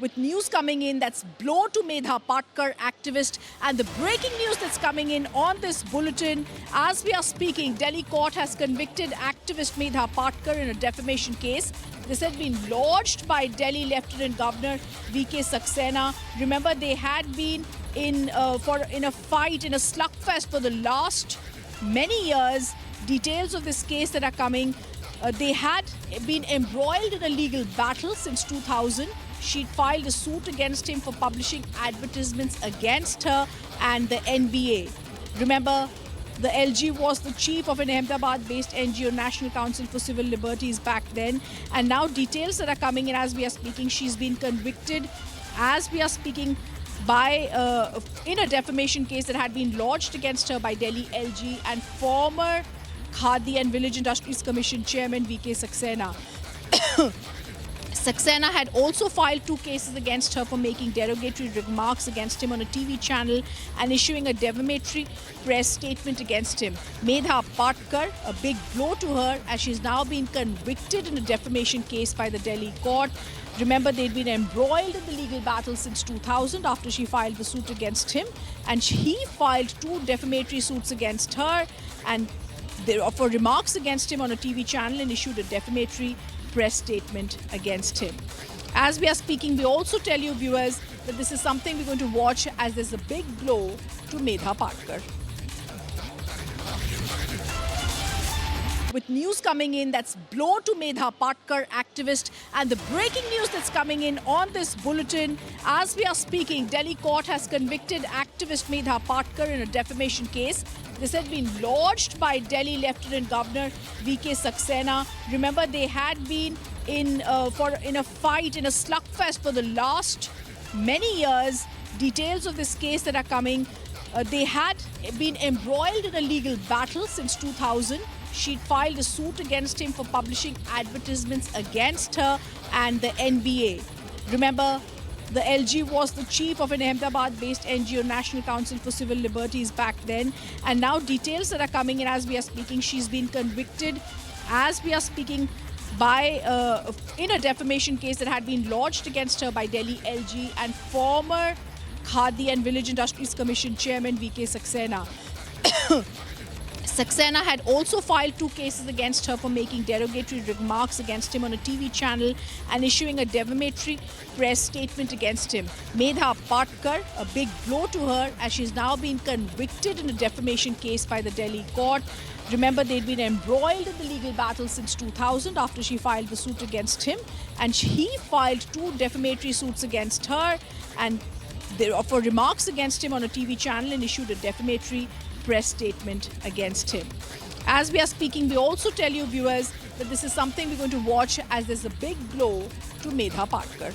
With news coming in that's blow to Medha Patkar, activist, and the breaking news that's coming in on this bulletin. As we are speaking, Delhi court has convicted activist Medha Patkar in a defamation case. This had been lodged by Delhi Lieutenant Governor V.K. Saxena. Remember, they had been in a fight, in a slugfest for the last many years. Details of this case that are coming. They had been embroiled in a legal battle since 2000. She'd filed a suit against him for publishing advertisements against her and the NBA. Remember, the LG was the chief of an Ahmedabad-based NGO, National Council for Civil Liberties, back then. And now details that are coming in as we are speaking. She's been convicted as we are speaking in a defamation case that had been lodged against her by Delhi LG and former Khadi and Village Industries Commission Chairman V.K. Saxena. Saxena had also filed 2 cases against her for making derogatory remarks against him on a TV channel and issuing a defamatory press statement against him. Medha Patkar, a big blow to her as she's now been convicted in a defamation case by the Delhi court. Remember, they'd been embroiled in the legal battle since 2000 after she filed the suit against him, and he filed 2 defamatory suits against her and for remarks against him on a TV channel and issued a defamatory press statement against him. As we are speaking, we also tell you, viewers, that this is something we're going to watch as there's a big blow to Medha Patkar. With news coming in that's blow to Medha Patkar, activist, and the breaking news that's coming in on this bulletin. As we are speaking, Delhi court has convicted activist Medha Patkar in a defamation case. This had been lodged by Delhi Lieutenant Governor V.K. Saxena. Remember, they had been in a fight, in a slugfest for the last many years. Details of this case that are coming. They had been embroiled in a legal battle since 2000. She'd filed a suit against him for publishing advertisements against her and the NBA. Remember, the LG was the chief of an Ahmedabad-based NGO, National Council for Civil Liberties, back then. And now details that are coming in as we are speaking. She's been convicted as we are speaking in a defamation case that had been lodged against her by Delhi LG and former Khadi and Village Industries Commission Chairman V.K. Saxena. Saxena had also filed 2 cases against her for making derogatory remarks against him on a TV channel and issuing a defamatory press statement against him. Medha Patkar, a big blow to her as she's now been convicted in a defamation case by the Delhi court. Remember, they'd been embroiled in the legal battle since 2000 after she filed the suit against him, and he filed 2 defamatory suits against her and for remarks against him on a TV channel and issued a defamatory press statement against him. As we are speaking, we also tell you, viewers, that this is something we're going to watch as there's a big blow to Medha Patkar.